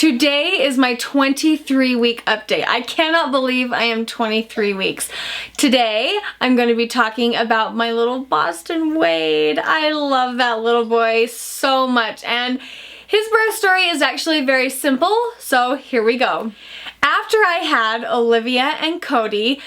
Today is my 23-week update. I cannot believe I am 23 weeks. Today, I'm going to be talking about my little Boston Wade. I love that little boy so much, and his birth story is actually very simple, so here we go. After I had Olivia and Cody,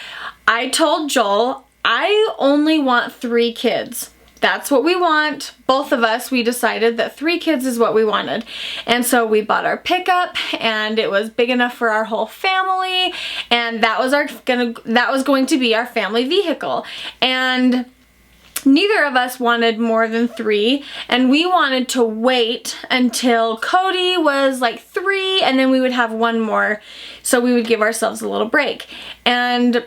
I told Joel, I only want 3 kids. That's what we want. Both of us, we decided that 3 kids is what we wanted. And so we bought our pickup, and it was big enough for our whole family, and that was going to be our family vehicle. And neither of us wanted more than 3, and we wanted to wait until Cody was like 3, and then we would have 1 more, so we would give ourselves a little break. And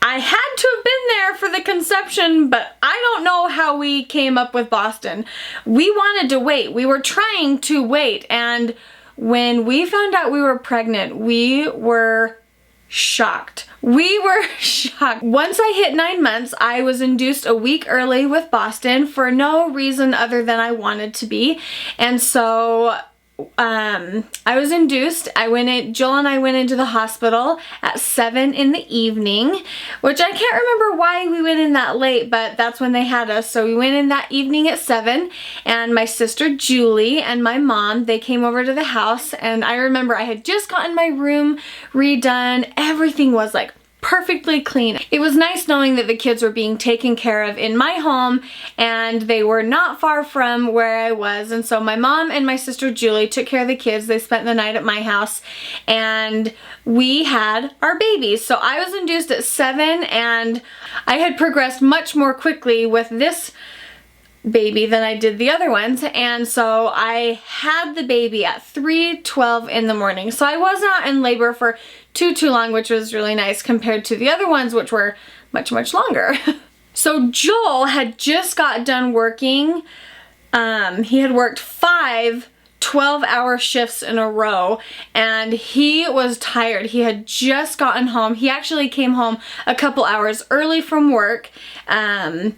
I had to have been there for the conception, but I don't know how we came up with Boston. We wanted to wait. We were trying to wait, and when we found out we were pregnant, we were shocked. We were shocked. Once I hit 9 months, I was induced a week early with Boston for no reason other than I wanted to be. And so I was induced. Joel and I went into the hospital at 7 in the evening, which I can't remember why we went in that late, but that's when they had us. So we went in that evening at 7, and my sister Julie and my mom, they came over to the house, and I remember I had just gotten my room redone. Everything was like perfectly clean. It was nice knowing that the kids were being taken care of in my home, and they were not far from where I was. And so my mom and my sister Julie took care of the kids. They spent the night at my house, and we had our babies. So I was induced at 7, and I had progressed much more quickly with this baby than I did the other ones, and so I had the baby at 3:12 in the morning. So I was not in labor for too long, which was really nice compared to the other ones, which were much longer. So Joel had just got done working. He had worked 5 12-hour shifts in a row, and he was tired. He had just gotten home. He actually came home a couple hours early from work.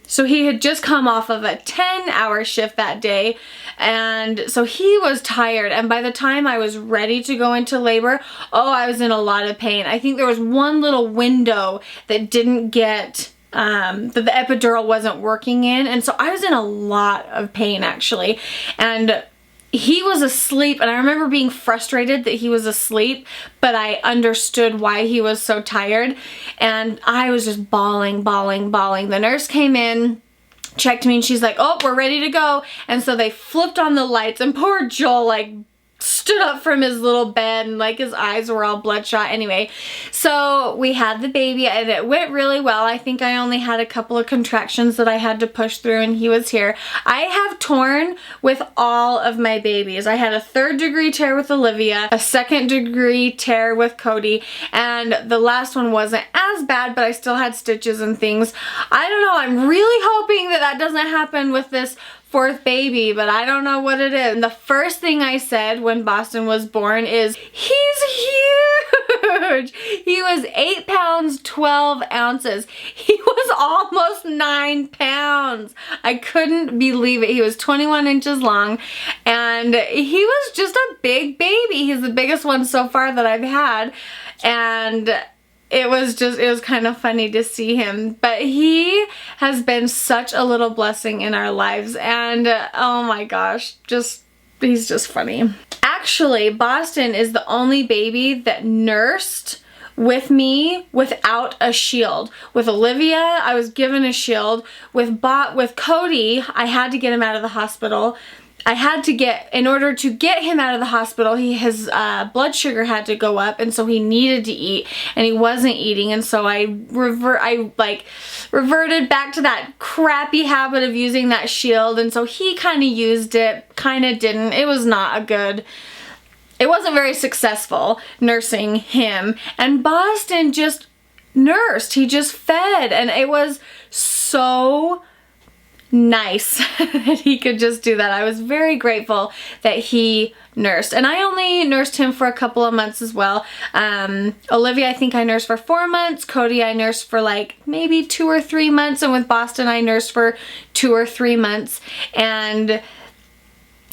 So he had just come off of a 10-hour shift that day, and so he was tired. And by the time I was ready to go into labor, I was in a lot of pain. I think there was one little window that didn't get that the epidural wasn't working in, and so I was in a lot of pain actually. And he was asleep, and I remember being frustrated that he was asleep, but I understood why he was so tired, and I was just bawling. The nurse came in, checked me, and she's like, "Oh, we're ready to go." And so they flipped on the lights, and poor Joel like stood up from his little bed, and like his eyes were all bloodshot. Anyway, so we had the baby, and it went really well. I think I only had a couple of contractions that I had to push through, and he was here. I have torn with all of my babies. I had a 3rd-degree tear with Olivia, a 2nd-degree tear with Cody, and the last one wasn't as bad, but I still had stitches and things. I don't know. I'm really hoping that that doesn't happen with this 4th baby, but I don't know what it is. And the first thing I said when Boston was born is, "He's huge." He was 8 pounds 12 ounces. He was almost 9 pounds. I couldn't believe it. He was 21 inches long, and he was just a big baby. He's the biggest one so far that I've had, and it was kind of funny to see him. But he has been such a little blessing in our lives, and oh my gosh, he's just funny. Actually, Boston is the only baby that nursed with me without a shield. With Olivia, I was given a shield. With Cody, I had to get him out of the hospital. In order to get him out of the hospital, his blood sugar had to go up, and so he needed to eat, and he wasn't eating, and so I reverted back to that crappy habit of using that shield, and so he kind of used it, kind of didn't. It wasn't very successful nursing him, and Boston just nursed. He just fed, and it was so nice that he could just do that. I was very grateful that he nursed, and I only nursed him for a couple of months as well. Olivia, I think I nursed for 4 months. Cody, I nursed for like maybe 2 or 3 months, and with Boston, I nursed for 2 or 3 months, and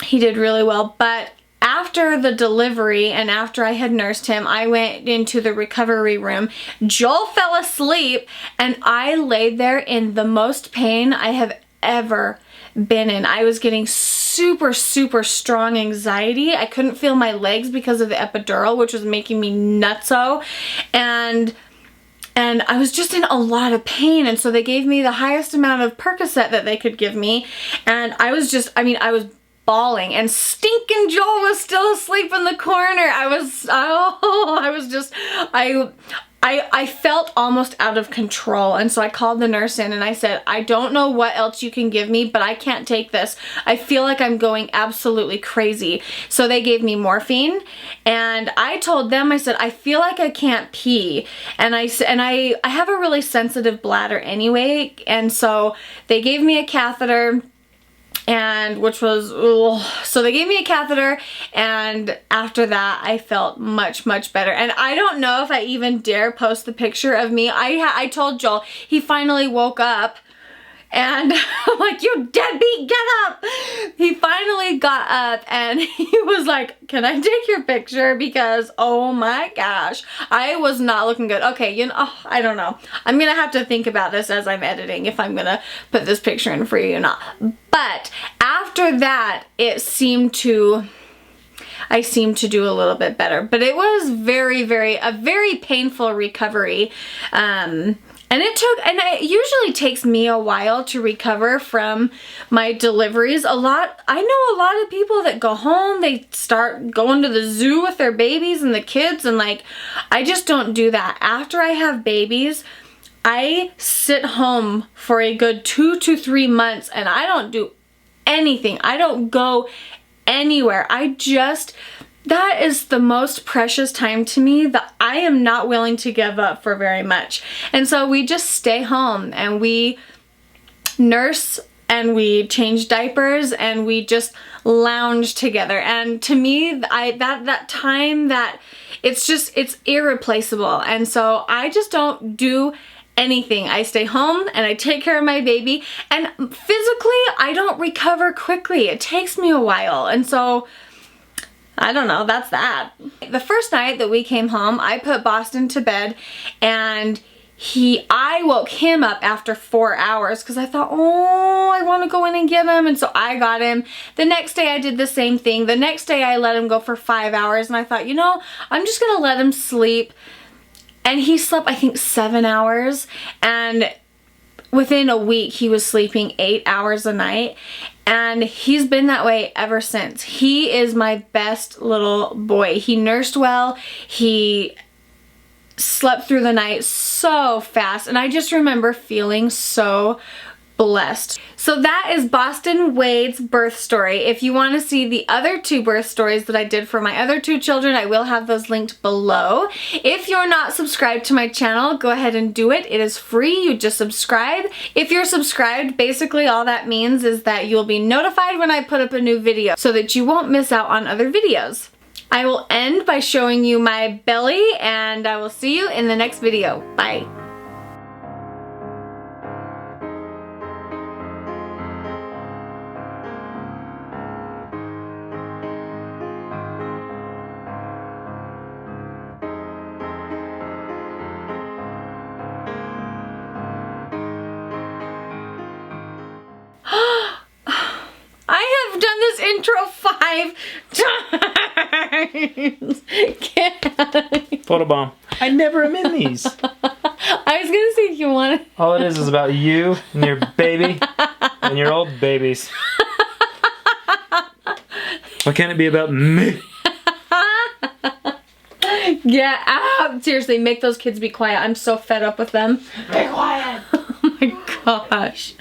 he did really well. But after the delivery and after I had nursed him, I went into the recovery room. Joel fell asleep and I laid there in the most pain I have ever been in. I was getting super strong anxiety. I couldn't feel my legs because of the epidural, which was making me nutso. And I was just in a lot of pain, and so they gave me the highest amount of Percocet that they could give me, and I was bawling, and stinking Joel was still asleep in the corner. I felt almost out of control, and so I called the nurse in and I said, I don't know what else you can give me, but I can't take this. I feel like I'm going absolutely crazy. So they gave me morphine, and I told them, I said, I feel like I can't pee, and I have a really sensitive bladder anyway, and so they gave me a catheter. And which was, so they gave me a catheter, and after that I felt much better. And I don't know if I even dare post the picture of me. I told Joel, he finally woke up, and I'm like, you deadbeat, get up! He finally got up and he was like, can I take your picture? Because, oh my gosh, I was not looking good. Okay, I don't know. I'm gonna have to think about this as I'm editing, if I'm gonna put this picture in for you or not. But after that, I seemed to do a little bit better. But it was a very painful recovery. And it usually takes me a while to recover from my deliveries. I know a lot of people that go home, they start going to the zoo with their babies and the kids, and like, I just don't do that. After I have babies, I sit home for a good 2 to 3 months and I don't do anything. I don't go anywhere. That is the most precious time to me that I am not willing to give up for very much. And so we just stay home and we nurse and we change diapers and we just lounge together. And to me, that time, it's irreplaceable. And so I just don't do anything. I stay home and I take care of my baby, and physically I don't recover quickly. It takes me a while. And so I don't know, that's that. The first night that we came home, I put Boston to bed, and I woke him up after 4 hours because I thought, oh, I want to go in and get him. And so I got him. The next day I did the same thing. The next day I let him go for 5 hours, and I thought, I'm just gonna let him sleep. And he slept, I think, 7 hours, and within a week he was sleeping 8 hours a night. And he's been that way ever since. He is my best little boy. He nursed well. He slept through the night so fast. And I just remember feeling so blessed. So that is Boston Wade's birth story. If you want to see the other 2 birth stories that I did for my other 2 children, I will have those linked below. If you're not subscribed to my channel, go ahead and do it. It is free. You just subscribe. If you're subscribed, basically all that means is that you'll be notified when I put up a new video so that you won't miss out on other videos. I will end by showing you my belly, and I will see you in the next video. Bye. Intro 5 times. Photobomb. I never am in these. I was gonna say if you want it. All it is about you and your baby and your old babies. Why can't it be about me? Get out! Seriously, make those kids be quiet. I'm so fed up with them. Be quiet. Oh my gosh.